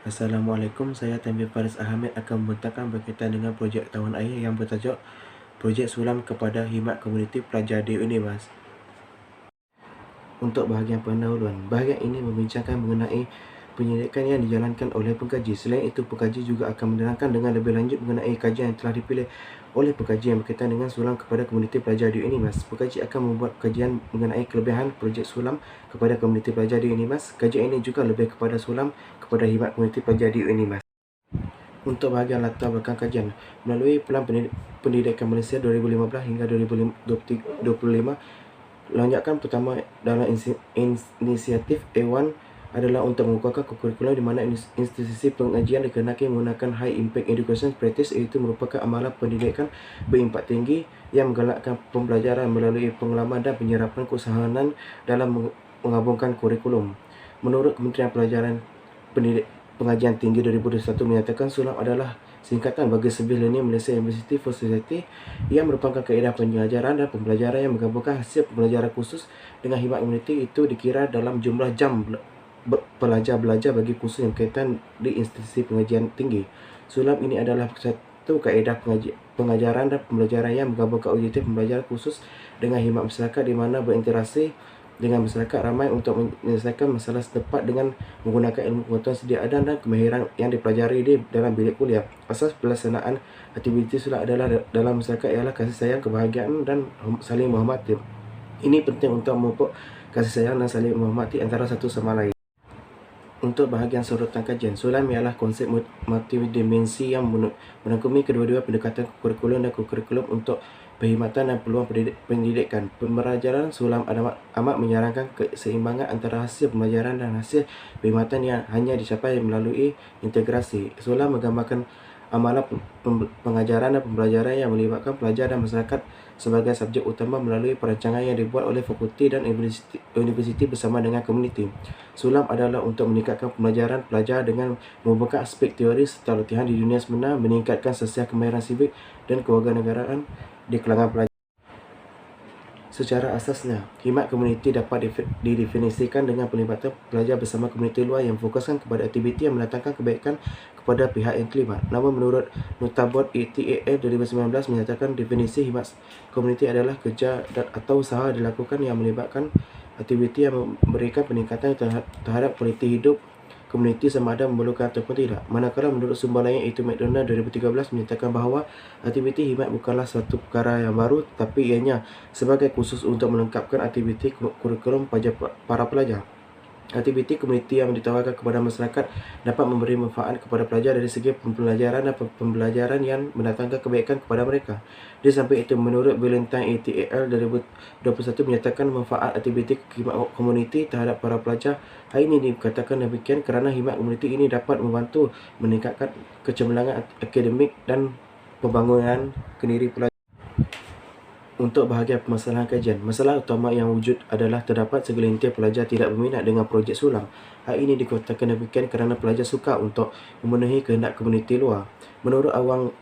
Assalamualaikum, saya Tanvir Faris Ahmed akan membentangkan berkaitan dengan projek tahunan akhir yang bertajuk Projek Sulam kepada Khidmat Komuniti Pelajar di UNIMAS. Untuk bahagian pendahuluan, bahagian ini membincangkan mengenai penyelidikan yang dijalankan oleh pengkaji. Selain itu, pengkaji juga akan menerangkan dengan lebih lanjut mengenai kajian yang telah dipilih oleh pengkaji yang berkaitan dengan sulam kepada komuniti pelajar di UNIMAS. Pengkaji akan membuat kajian mengenai kelebihan projek sulam kepada komuniti pelajar di UNIMAS. Kajian ini juga lebih kepada sulam kepada khidmat komuniti pelajar di UNIMAS. Untuk bahagian latar belakang kajian, melalui Pelan Pendidikan Malaysia 2015 hingga 2025, lonjakan pertama dalam inisiatif A1 adalah untuk mengukuhkan kurikulum di mana institusi pengajian dikehendaki menggunakan High Impact Education Practice, iaitu merupakan amalan pendidikan berimpak tinggi yang menggalakkan pembelajaran melalui pengalaman dan penyerapan keusahawanan dalam menggabungkan kurikulum. Menurut Kementerian Pelajaran Pengajian Tinggi 2021 menyatakan sulam adalah singkatan bagi Civil Learning Malaysia University for Society, yang merupakan kaedah pengajaran dan pembelajaran yang menggabungkan hasil pembelajaran khusus dengan khidmat komuniti. Itu dikira dalam jumlah jam pelajar belajar bagi kursus yang berkaitan di institusi pengajian tinggi. Sulam ini adalah satu kaedah pengajaran dan pembelajaran yang menggabungkan objektif pembelajaran khusus dengan khidmat masyarakat, di mana berinteraksi dengan masyarakat ramai untuk menyelesaikan masalah setempat dengan menggunakan ilmu pengetahuan sedia ada dan kemahiran yang dipelajari di dalam bilik kuliah. Asas pelaksanaan aktiviti sulam adalah dalam masyarakat ialah kasih sayang, kebahagiaan dan saling menghormati. Ini penting untuk memupuk kasih sayang dan saling menghormati antara satu sama lain. Untuk bahagian sorotan kajian, sulam ialah konsep multidimensi yang merangkumi kedua-dua pendekatan kurikulum dan kurikulum untuk perkhidmatan dan peluang pendidikan. Pembelajaran sulam amat menyarankan keseimbangan antara hasil pembelajaran dan hasil perkhidmatan yang hanya dicapai melalui integrasi. Sulam menggambarkan amalan pengajaran dan pembelajaran yang melibatkan pelajar dan masyarakat sebagai subjek utama melalui perancangan yang dibuat oleh fakulti dan universiti bersama dengan komuniti. Sulam adalah untuk meningkatkan pembelajaran pelajar dengan membuka aspek teori serta latihan di dunia sebenar, meningkatkan sosial kemahiran sivik dan kewarganegaraan di kalangan pelajar. Secara asasnya, khidmat komuniti dapat didefinisikan dengan pelibatan pelajar bersama komuniti luar yang fokuskan kepada aktiviti yang mendatangkan kebaikan kepada pihak yang terlibat. Namun menurut Nota Board ETAL 2019 menyatakan definisi khidmat komuniti adalah kerja atau usaha dilakukan yang melibatkan aktiviti yang memberikan peningkatan terhadap kualiti hidup komuniti sama ada memerlukan ataupun tidak. Manakala menurut sumber lain iaitu McDonald 2013 menyatakan bahawa aktiviti khidmat bukanlah suatu perkara yang baru, tetapi ianya sebagai khusus untuk melengkapkan aktiviti kurikulum para pelajar. Aktiviti komuniti yang ditawarkan kepada masyarakat dapat memberi manfaat kepada pelajar dari segi pembelajaran dan pembelajaran yang mendatangkan kebaikan kepada mereka. Di samping itu, menurut Valentine ETAL 2021 menyatakan manfaat aktiviti khidmat komuniti terhadap para pelajar. Hal ini dikatakan demikian kerana khidmat komuniti ini dapat membantu meningkatkan kecemerlangan akademik dan pembangunan kendiri pelajar. Untuk bahagian permasalahan kajian, masalah utama yang wujud adalah terdapat segelintir pelajar tidak berminat dengan projek sulam. Hal ini dikatakan demikian kerana pelajar sukar untuk memenuhi kehendak komuniti luar. Menurut Awang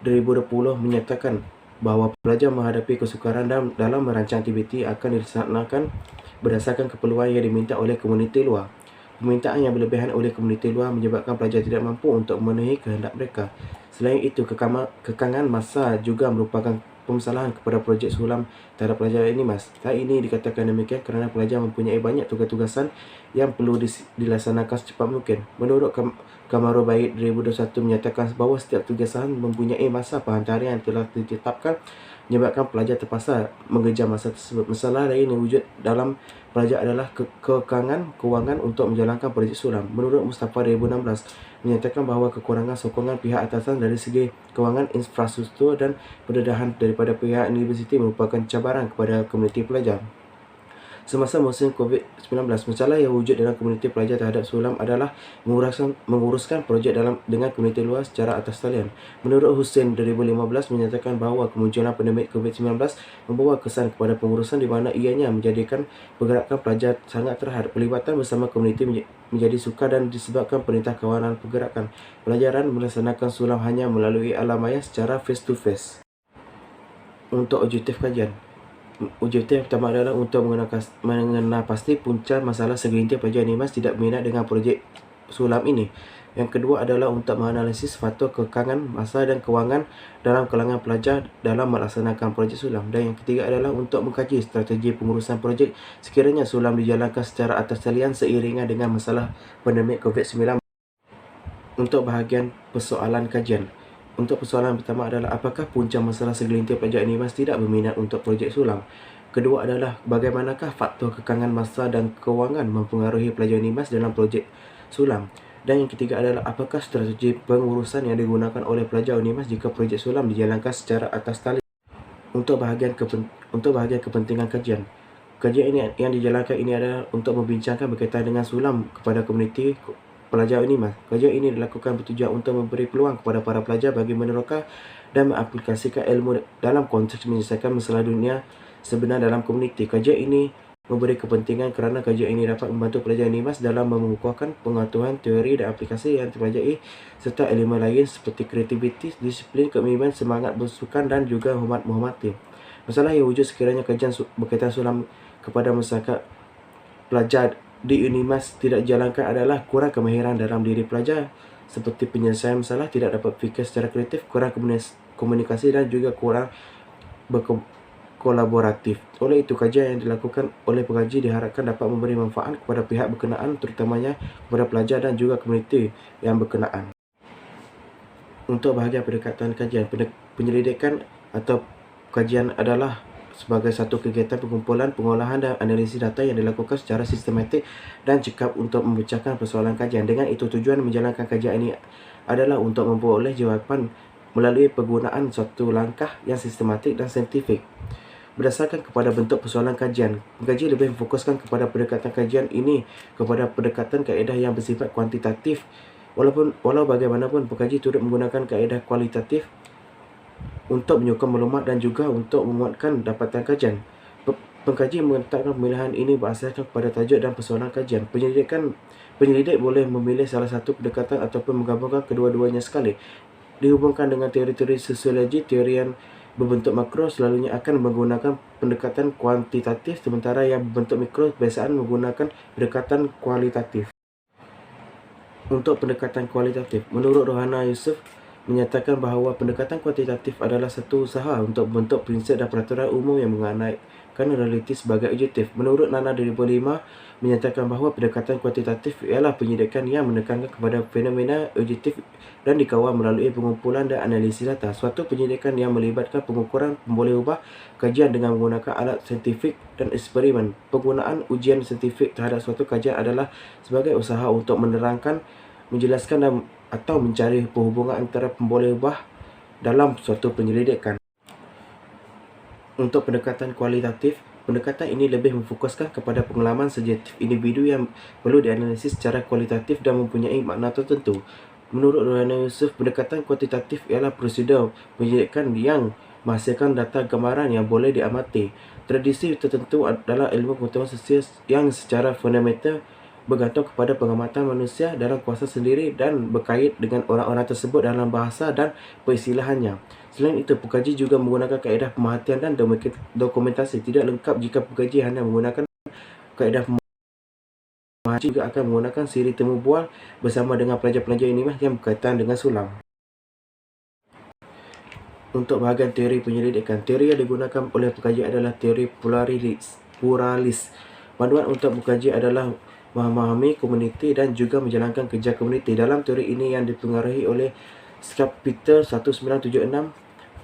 2020 menyatakan bahawa pelajar menghadapi kesukaran dalam merancang aktiviti akan dilaksanakan berdasarkan keperluan yang diminta oleh komuniti luar. Permintaan yang berlebihan oleh komuniti luar menyebabkan pelajar tidak mampu untuk memenuhi kehendak mereka. Selain itu, kekangan masa juga merupakan permasalahan kepada projek sulam terhadap pelajar UNIMAS. Hal ini dikatakan demikian kerana pelajar mempunyai banyak tugas-tugasan yang perlu dilaksanakan secepat mungkin. Menurut Kamarul Bait 2021 menyatakan bahawa setiap tugasan mempunyai masa penghantarian yang telah ditetapkan, menyebabkan pelajar terpaksa mengejar masa tersebut. Masalah lain yang wujud dalam pelajar adalah kekangan kewangan untuk menjalankan projek sulam. Menurut Mustafa 2016 menyatakan bahawa kekurangan sokongan pihak atasan dari segi kewangan, infrastruktur dan pendedahan daripada pihak universiti merupakan cabaran kepada komuniti pelajar. Semasa musim COVID-19, masalah yang wujud dalam komuniti pelajar terhadap sulam adalah menguruskan projek dengan komuniti luar secara atas talian. Menurut Hussein 2015 menyatakan bahawa kemunculan pandemik COVID-19 membawa kesan kepada pengurusan di mana ianya menjadikan pergerakan pelajar sangat terhad. Pelibatan bersama komuniti menjadi sukar dan disebabkan Perintah Kawanan Pergerakan Pelajaran melaksanakan sulam hanya melalui alam maya secara face to face. Untuk objektif kajian, objektif pertama adalah untuk mengenal pasti punca masalah segelintir pelajar UNIMAS tidak berminat dengan projek sulam ini. Yang kedua adalah untuk menganalisis faktor kekangan masa dan kewangan dalam kalangan pelajar dalam melaksanakan projek sulam. Dan yang ketiga adalah untuk mengkaji strategi pengurusan projek sekiranya sulam dijalankan secara atas talian seiringan dengan masalah pandemik COVID-19. Untuk bahagian persoalan kajian. Untuk persoalan pertama adalah apakah punca masalah segelintir pelajar UNIMAS tidak berminat untuk projek sulam. Kedua adalah bagaimanakah faktor kekangan masa dan kewangan mempengaruhi pelajar UNIMAS dalam projek sulam. Dan yang ketiga adalah apakah strategi pengurusan yang digunakan oleh pelajar UNIMAS jika projek sulam dijalankan secara atas tali. Untuk bahagian kepentingan kajian. Kajian ini yang dijalankan ini adalah untuk membincangkan berkaitan dengan sulam kepada komuniti pelajar UNIMAS. Kajian ini dilakukan bertujuan untuk memberi peluang kepada para pelajar bagi menerka dan mengaplikasikan ilmu dalam konteks menyelesaikan masalah dunia sebenar dalam komuniti. Kajian ini memberi kepentingan kerana kajian ini dapat membantu pelajar UNIMAS dalam mengukuhkan pengetahuan teori dan aplikasi yang dipelajari serta elemen lain seperti kreativiti, disiplin, keimanan, semangat bersukan dan juga hormat menghormati. Masalah yang wujud sekiranya kajian berkaitan sulam kepada masyarakat pelajar di UNIMAS tidak dijalankan adalah kurang kemahiran dalam diri pelajar seperti penyelesaian masalah, tidak dapat fikir secara kreatif, kurang komunikasi dan juga kurang kolaboratif. Oleh itu, kajian yang dilakukan oleh pengaji diharapkan dapat memberi manfaat kepada pihak berkenaan, terutamanya kepada pelajar dan juga komuniti yang berkenaan. Untuk bahagian pendekatan kajian, penyelidikan atau kajian adalah sebagai satu kegiatan pengumpulan, pengolahan dan analisis data yang dilakukan secara sistematik dan cekap untuk memecahkan persoalan kajian. Dengan itu, tujuan menjalankan kajian ini adalah untuk memperoleh jawapan melalui penggunaan suatu langkah yang sistematik dan saintifik. Berdasarkan kepada bentuk persoalan kajian, pengkaji lebih memfokuskan kepada pendekatan kajian ini kepada pendekatan kaedah yang bersifat kuantitatif. Walau bagaimanapun, pengkaji turut menggunakan kaedah kualitatif untuk menyokong maklumat dan juga untuk memuatkan dapatan kajian. Pengkaji menetapkan pemilihan ini berasaskan kepada tajuk dan persoalan kajian. Penyelidik boleh memilih salah satu pendekatan ataupun menggabungkan kedua-duanya sekali. Dihubungkan dengan teori-teori sosiologi, teori yang berbentuk makro selalunya akan menggunakan pendekatan kuantitatif, sementara yang berbentuk mikro biasaan menggunakan pendekatan kualitatif. Untuk pendekatan kualitatif, menurut Rohana Yusuf menyatakan bahawa pendekatan kuantitatif adalah satu usaha untuk membentuk prinsip dan peraturan umum yang menganakan realiti sebagai objektif. Menurut Nana 2005 menyatakan bahawa pendekatan kuantitatif ialah penyidikan yang menekankan kepada fenomena objektif dan dikawal melalui pengumpulan dan analisis data. Suatu penyidikan yang melibatkan pengukuran pemboleh ubah, kajian dengan menggunakan alat saintifik dan eksperimen. Penggunaan ujian saintifik terhadap suatu kajian adalah sebagai usaha untuk menerangkan, menjelaskan dan atau mencari perhubungan antara pemboleh ubah dalam suatu penyelidikan. Untuk pendekatan kualitatif, pendekatan ini lebih memfokuskan kepada pengalaman subjektif individu yang perlu dianalisis secara kualitatif dan mempunyai makna tertentu. Menurut Rohana Yusuf, pendekatan kuantitatif ialah prosedur penyelidikan yang menghasilkan data gambaran yang boleh diamati. Tradisi tertentu adalah ilmu pengetahuan sosial yang secara fundamental bergantung kepada pengamatan manusia dalam kuasa sendiri dan berkait dengan orang-orang tersebut dalam bahasa dan peristilahannya. Selain itu, pengkaji juga menggunakan kaedah pemerhatian dan dokumentasi. Tidak lengkap jika pengkaji hanya menggunakan kaedah pemerhatian, juga akan menggunakan siri temu bual bersama dengan pelajar-pelajar UNIMAS yang berkaitan dengan sulam. Untuk bahagian teori penyelidikan, teori yang digunakan oleh pengkaji adalah teori pluralis. Panduan untuk pengkaji adalah memahami komuniti dan juga menjalankan kerja komuniti. Dalam teori ini yang dipengaruhi oleh Peter 1976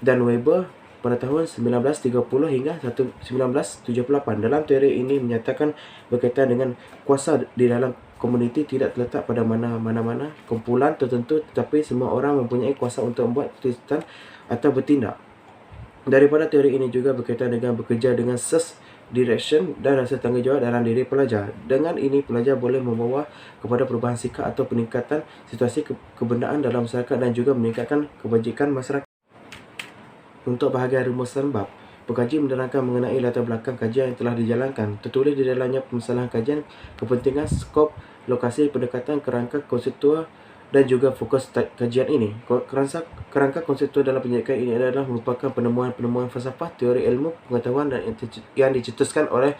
dan Weber pada tahun 1930 hingga 1978. Dalam teori ini menyatakan berkaitan dengan kuasa di dalam komuniti tidak terletak pada mana-mana kumpulan tertentu, tetapi semua orang mempunyai kuasa untuk membuat keputusan atau bertindak. Daripada teori ini juga berkaitan dengan bekerja dengan sense direction dan rasa tanggungjawab dalam diri pelajar. Dengan ini, pelajar boleh membawa kepada perubahan sikap atau peningkatan situasi kebenaran dalam masyarakat dan juga meningkatkan kebajikan masyarakat. Untuk bahagian rumusan bab, pengkaji menerangkan mengenai latar belakang kajian yang telah dijalankan. Tertulis di dalamnya permasalahan kajian, kepentingan, skop, lokasi, pendekatan, kerangka konseptual dan juga fokus kajian ini. Kerangka konseptual dalam penyelidikan ini adalah merupakan penemuan-penemuan falsafah, teori ilmu, pengetahuan dan yang dicetuskan oleh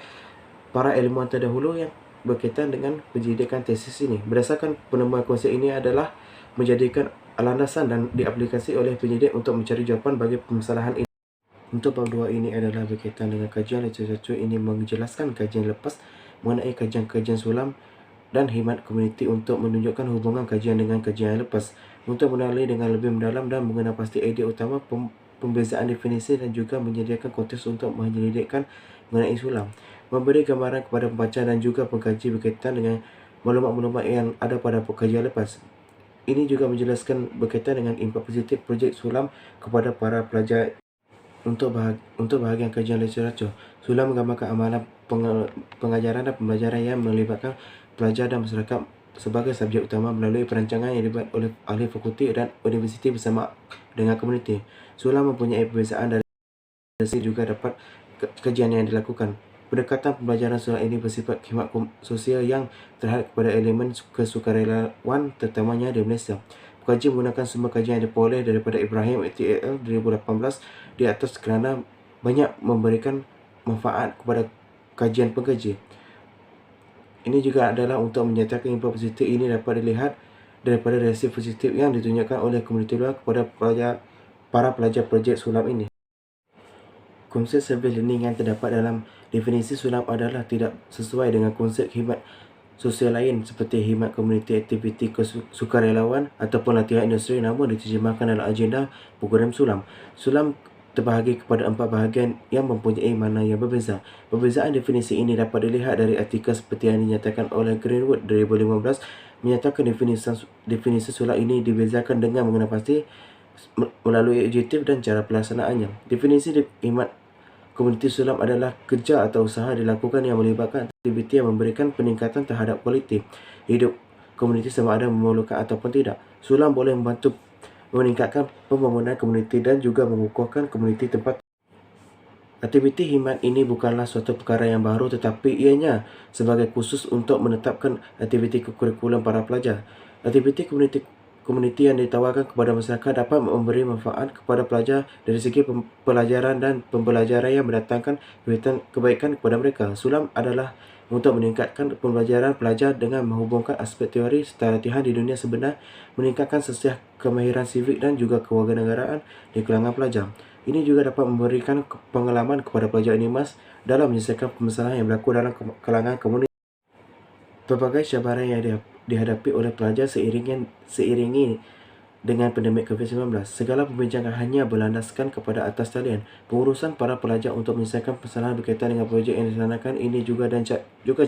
para ilmuwan terdahulu yang berkaitan dengan penyelidikan tesis ini. Berdasarkan penemuan konsep ini adalah menjadikan landasan dan diaplikasi oleh penyidik untuk mencari jawapan bagi permasalahan ini. Untuk bab 2 ini adalah berkaitan dengan kajian literatur. Ini menjelaskan kajian lepas mengenai kajian-kajian sulam dan khidmat komuniti untuk menunjukkan hubungan kajian dengan kajian yang lepas, untuk mengenali dengan lebih mendalam dan mengenal pasti idea utama, pembezaan definisi dan juga menyediakan konteks untuk menyelidikkan mengenai sulam, memberi gambaran kepada pembaca dan juga pengkaji berkaitan dengan maklumat-maklumat yang ada pada kajian lepas. Ini juga menjelaskan berkaitan dengan impak positif projek sulam kepada para pelajar. Untuk bahagian kajian literatur, sulam menggambarkan amalan pengajaran dan pembelajaran yang melibatkan pelajar dan masyarakat sebagai subjek utama melalui perancangan yang dibuat oleh ahli fakulti dan universiti bersama dengan komuniti. Sulam mempunyai perbezaan dari juga dapat kajian yang dilakukan. Pendekatan pembelajaran sulam ini bersifat khidmat sosial yang terhad kepada elemen kesukarelawan terutamanya di Malaysia. Pengkaji menggunakan sumber kajian yang diperoleh daripada Ibrahim et al. 2018 di atas kerana banyak memberikan manfaat kepada kajian pengkaji. Ini juga adalah untuk menyatakan impak positif ini dapat dilihat daripada reaksi positif yang ditunjukkan oleh komuniti luar kepada para pelajar projek sulam ini. Konsep survey learning yang terdapat dalam definisi sulam adalah tidak sesuai dengan konsep khidmat sosial lain seperti khidmat komuniti, aktiviti sukarelawan ataupun latihan industri, namun diterjemahkan dalam agenda program sulam. Sulam terbahagi kepada 4 bahagian yang mempunyai makna yang berbeza. Perbezaan definisi ini dapat dilihat dari artikel seperti yang dinyatakan oleh Greenwood 2015, menyatakan definisi sulam ini dibezakan dengan mengenal pasti melalui objektif dan cara pelaksanaannya. Definisi khidmat komuniti sulam adalah kerja atau usaha dilakukan yang melibatkan aktiviti yang memberikan peningkatan terhadap kualiti hidup komuniti sama ada memerlukan ataupun tidak. Sulam boleh membantu meningkatkan pembangunan komuniti dan juga mengukuhkan komuniti tempat. Aktiviti khidmat ini bukanlah suatu perkara yang baru, tetapi ianya sebagai khusus untuk menetapkan aktiviti kurikulum para pelajar. Aktiviti komuniti yang ditawarkan kepada masyarakat dapat memberi manfaat kepada pelajar dari segi pelajaran dan pembelajaran yang mendatangkan kebaikan kepada mereka. Sulam adalah untuk meningkatkan pembelajaran pelajar dengan menghubungkan aspek teori serta latihan di dunia sebenar, meningkatkan sesiah kemahiran sivik dan juga kewarganegaraan di kalangan pelajar. Ini juga dapat memberikan pengalaman kepada pelajar UNIMAS dalam menyelesaikan permasalahan yang berlaku dalam kalangan komuniti. Pelbagai cabaran yang dihadapi oleh pelajar seiringi dengan pandemik COVID-19. Segala perbincangan hanya berlandaskan kepada atas talian. Pengurusan para pelajar untuk menyelesaikan permasalahan berkaitan dengan projek yang dilaksanakan ini juga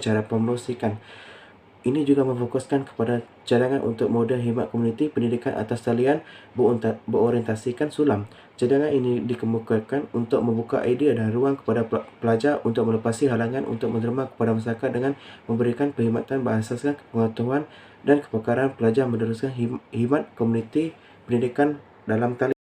cara promosikan. Ini juga memfokuskan kepada cadangan untuk model khidmat komuniti pendidikan atas talian berorientasikan sulam. Cadangan ini dikemukakan untuk membuka idea dan ruang kepada pelajar untuk melepasi halangan untuk menerima kepada masyarakat dengan memberikan perkhidmatan berasaskan pengetahuan dan kepakaran pelajar meneruskan khidmat komuniti pendidikan dalam talian.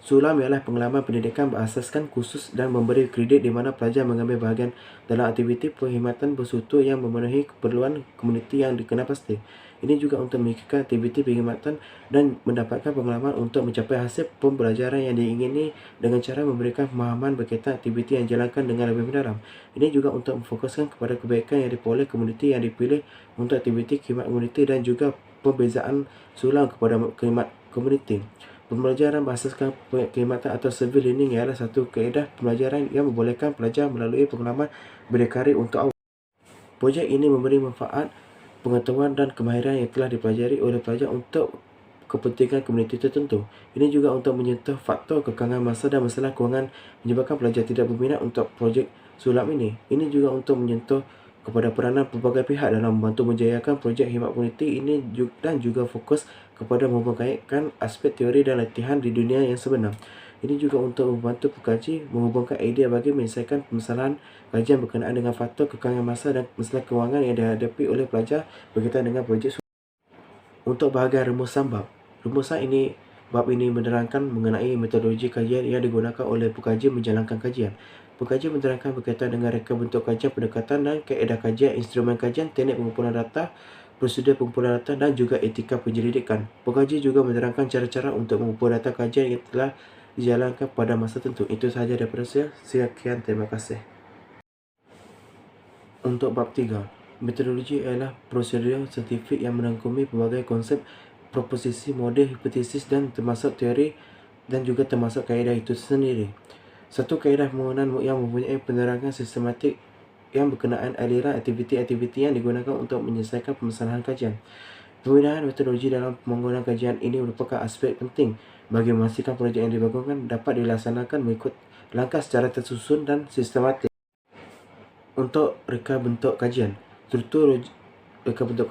Sulam ialah pengalaman pendidikan berasaskan khusus dan memberi kredit di mana pelajar mengambil bahagian dalam aktiviti perkhidmatan bersekutu yang memenuhi keperluan komuniti yang dikenal pasti. Ini juga untuk memikirkan aktiviti perkhidmatan dan mendapatkan pengalaman untuk mencapai hasil pembelajaran yang diingini dengan cara memberikan pemahaman berkaitan aktiviti yang dijalankan dengan lebih mendalam. Ini juga untuk memfokuskan kepada kebaikan yang diperoleh komuniti yang dipilih untuk aktiviti khidmat komuniti dan juga pembezaan sulam kepada khidmat komuniti. Pembelajaran berasaskan perkhidmatan atau survey learning ialah satu kaedah pembelajaran yang membolehkan pelajar melalui pengalaman berdikari untuk awal. Projek ini memberi manfaat, pengetahuan dan kemahiran yang telah dipelajari oleh pelajar untuk kepentingan komuniti tertentu. Ini juga untuk menyentuh faktor kekangan masa dan masalah kewangan menyebabkan pelajar tidak berminat untuk projek sulam ini. Ini juga untuk menyentuh kepada peranan pelbagai pihak dalam membantu menjayakan projek khidmat komuniti ini dan juga fokus kepada menghubungkan aspek teori dan latihan di dunia yang sebenar. Ini juga untuk membantu pengkaji menghubungkan idea bagi menyelesaikan permasalahan kajian berkenaan dengan faktor kekangan masa dan masalah kewangan yang dihadapi oleh pelajar berkaitan dengan projek sulam. Untuk bahagian rumusan bab. Bab ini menerangkan mengenai metodologi kajian yang digunakan oleh pengkaji menjalankan kajian. Pengkaji menerangkan berkaitan dengan reka bentuk kajian, pendekatan dan kaedah kajian, instrumen kajian, teknik pengumpulan data, prosedur pengumpulan data dan juga etika penyelidikan. Pengkaji juga menerangkan cara-cara untuk mengumpul data kajian yang telah dijalankan pada masa tertentu. Itu sahaja daripada saya. Sekian, terima kasih. Untuk bab 3. Metodologi ialah prosedur saintifik yang merangkumi pelbagai konsep, proposisi, model, hipotesis dan termasuk teori dan juga termasuk kaedah itu sendiri. Satu kaedah pembangunan yang mempunyai penerangan sistematik yang berkenaan aliran aktiviti-aktiviti yang digunakan untuk menyelesaikan permasalahan kajian. Penggunaan metodologi dalam pembangunan kajian ini merupakan aspek penting bagi memastikan projek yang dibangunkan dapat dilaksanakan mengikut langkah secara tersusun dan sistematik. Untuk reka bentuk kajian, struktur reka bentuk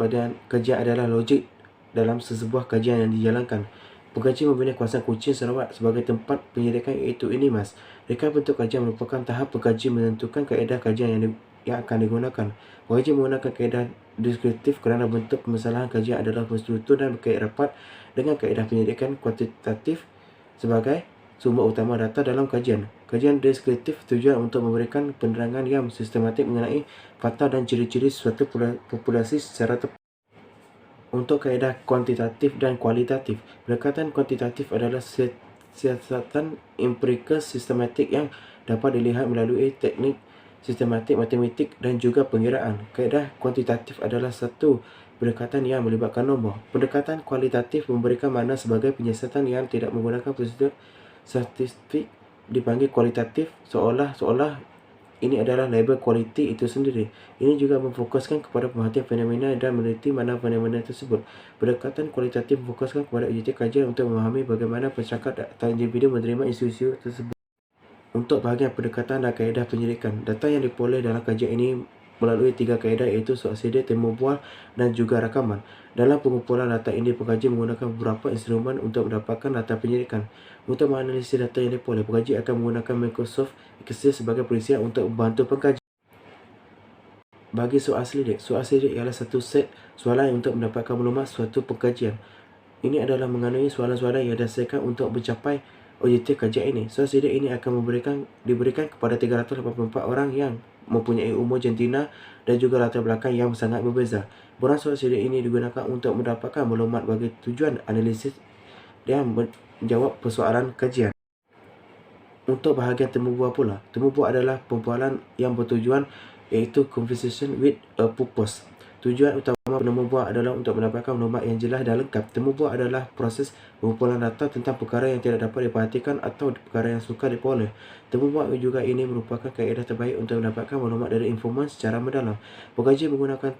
kajian adalah logik dalam sesebuah kajian yang dijalankan. Pengkaji membina kawasan Kuching Sarawak sebagai tempat penyelidikan iaitu INIMAS. Reka bentuk kajian merupakan tahap pengkaji menentukan kaedah kajian yang akan digunakan. Pengkaji menggunakan kaedah deskriptif kerana bentuk permasalahan kajian adalah berstruktur dan berkait rapat dengan kaedah penyelidikan kuantitatif sebagai sumber utama data dalam kajian. Kajian deskriptif tujuan untuk memberikan penerangan yang sistematik mengenai fakta dan ciri-ciri suatu populasi secara tepat. Untuk kaedah kuantitatif dan kualitatif, pendekatan kuantitatif adalah siasatan empirikal sistematik yang dapat dilihat melalui teknik sistematik matematik dan juga pengiraan. Kaedah kuantitatif adalah satu pendekatan yang melibatkan nombor. Pendekatan kualitatif memberikan makna sebagai penyiasatan yang tidak menggunakan prosedur statistik dipanggil kualitatif, seolah-olah ini adalah label kualiti itu sendiri. Ini juga memfokuskan kepada pemerhatian fenomena dan meneliti mana fenomena tersebut. Pendekatan kualitatif memfokuskan kepada objektif kajian untuk memahami bagaimana masyarakat atau individu menerima isu-isu tersebut. Untuk bahagian pendekatan dan kaedah penyelidikan, data yang diperoleh dalam kajian ini melalui tiga kaedah iaitu suaksidik, temu bual dan juga rakaman. Dalam pengumpulan data ini, pengkaji menggunakan beberapa instrumen untuk mendapatkan data penyelidikan. Untuk menganalisis data yang diperoleh, pengkaji akan menggunakan Microsoft Excel sebagai perisian untuk membantu pengkaji. Bagi soal selidik ialah satu set soalan untuk mendapatkan maklumat suatu pengkajian. Ini adalah mengandungi soalan-soalan yang didasarkan untuk mencapai objektif kajian ini. Soal selidik ini akan diberikan kepada 384 orang yang mempunyai umur jantina dan juga latar belakang yang sangat berbeza. Borang soal selidik ini digunakan untuk mendapatkan maklumat bagi tujuan analisis dan menjawab persoalan kajian. Untuk bahagian temu bual pula, temu bual adalah perbualan yang bertujuan iaitu conversation with a purpose. Tujuan utama penemu bual adalah untuk mendapatkan maklumat yang jelas dan lengkap. Temu bual adalah proses pengumpulan data tentang perkara yang tidak dapat diperhatikan atau perkara yang sukar diperoleh. Temu bual juga ini merupakan kaedah terbaik untuk mendapatkan maklumat dari informan secara mendalam. Pengkaji menggunakan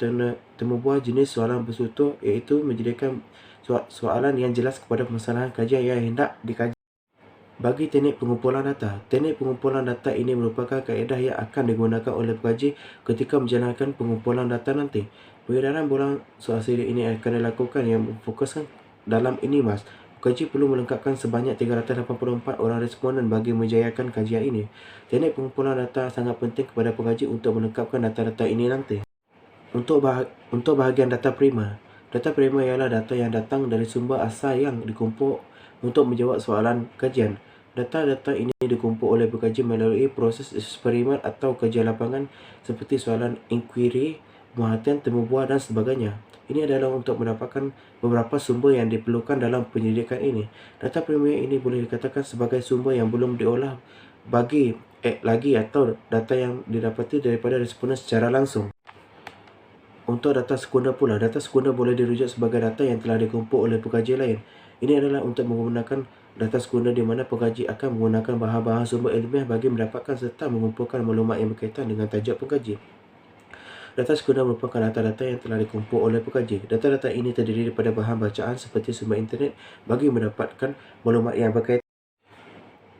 temu bual jenis soalan berstruktur iaitu menjadikan soalan yang jelas kepada permasalahan kajian yang hendak dikaji. Bagi teknik pengumpulan data ini merupakan kaedah yang akan digunakan oleh pengkaji ketika menjalankan pengumpulan data nanti. Pengedaran borang soal selidik ini akan dilakukan yang memfokuskan dalam INIMAS. Pengkaji perlu melengkapkan sebanyak 384 orang responden bagi menjayakan kajian ini. Teknik pengumpulan data sangat penting kepada pengkaji untuk melengkapkan data-data ini nanti. Untuk bahagian data primer ialah data yang datang dari sumber asal yang dikumpul untuk menjawab soalan kajian. Data-data ini dikumpul oleh pengkaji melalui proses eksperimen atau kajian lapangan seperti soalan inquiry, pemerhatian, temu bual dan sebagainya. Ini adalah untuk mendapatkan beberapa sumber yang diperlukan dalam penyelidikan ini. Data primer ini boleh dikatakan sebagai sumber yang belum diolah lagi atau data yang didapati daripada responden secara langsung. Untuk data sekunder pula, data sekunder boleh dirujuk sebagai data yang telah dikumpul oleh pengkaji lain. Ini adalah untuk menggunakan data sekunder di mana pengkaji akan menggunakan bahan-bahan sumber ilmiah bagi mendapatkan serta mengumpulkan maklumat yang berkaitan dengan tajuk pengkaji. Data sekunder merupakan data-data yang telah dikumpul oleh pengkaji. Data-data ini terdiri daripada bahan bacaan seperti sumber internet bagi mendapatkan maklumat yang berkaitan.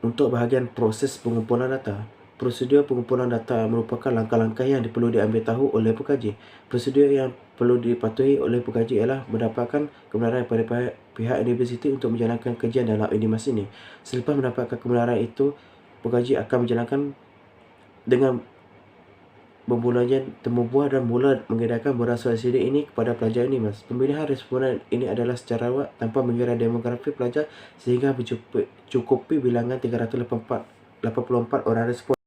Untuk bahagian proses pengumpulan data, prosedur pengumpulan data merupakan langkah-langkah yang perlu diambil tahu oleh pengkaji. Prosedur yang perlu dipatuhi oleh pengkaji ialah mendapatkan kebenaran daripada pihak universiti untuk menjalankan kajian dalam INIMAS ini. Selepas mendapatkan kebenaran itu, pengkaji akan menjalankan dengan bermulanya temu bual dan mula mengedarkan borang soal selidik ini kepada pelajar INIMAS. Pemilihan responden ini adalah secara awal tanpa mengira demografi pelajar sehingga mencukupi bilangan 384 orang responden.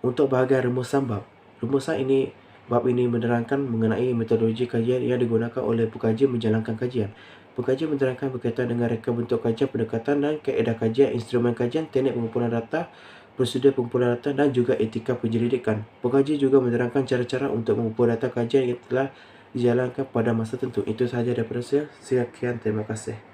Untuk bahagian rumusan bab ini menerangkan mengenai metodologi kajian yang digunakan oleh pengkaji menjalankan kajian. Pengkaji menerangkan berkaitan dengan reka bentuk kajian, pendekatan dan kaedah kajian, instrumen kajian, teknik pengumpulan data, prosedur pengumpulan data dan juga etika penyelidikan. Pengkaji juga menerangkan cara-cara untuk mengumpul data kajian yang telah dijalankan pada masa tertentu. Itu sahaja daripada saya. Sekian, terima kasih.